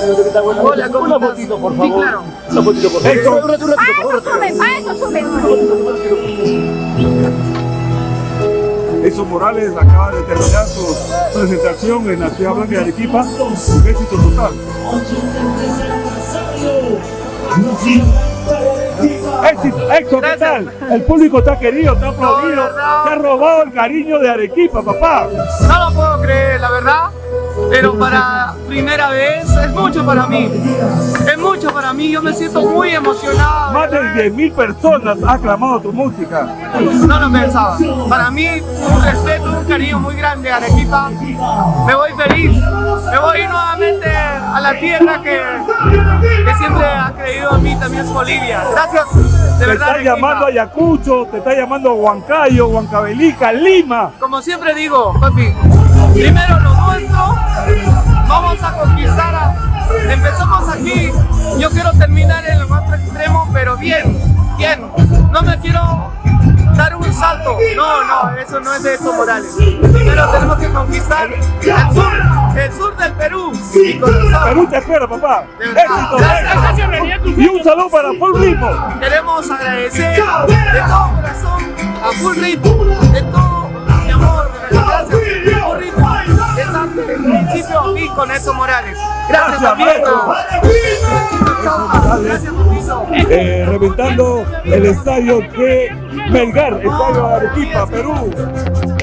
Hola, ¿cómo Una estás? fotito, por Sí, favor. claro. Una fotito, por favor. Un ratito, Para eso suben. Edson Morales acaba de terminar su presentación en la Ciudad Blanca de Arequipa, un éxito total. Éxito total. El público te ha querido, te ha aplaudido, te ha robado el cariño de Arequipa, papá. No lo puedo creer, la verdad, pero para primera vez es mucho para mí. Es mucho para mí, yo me siento muy emocionado. Más de 10.000 personas han aclamado tu música. No lo pensaba. Para mí, un respeto, un cariño muy grande a Arequipa. Me voy feliz. Me voy nuevamente a la tierra que siempre ha creído en mí, también es Bolivia. Gracias, de Te verdad. está llamando Ayacucho, te está llamando Huancayo, Huancavelica, Lima. Como siempre digo, papi, primero lo nuestro, vamos a conquistar. Empezamos aquí, yo quiero terminar en el otro extremo, pero bien. No me quiero dar un salto. No, eso no es de Edson Morales. Primero tenemos que conquistar el sur del Perú. Y Perú te espera, papá. De verdad. Éxito. Gracias. Y un saludo para Full Ritmo. Queremos agradecer de todo corazón a Full Ritmo, de todo mi amor, de verdad, gracias. Full Ritmo está desde el principio a fin con Edson Morales. Gracias también. Gracias, Mauricio. Reventando el estadio de Melgar, estadio de Arequipa, Perú.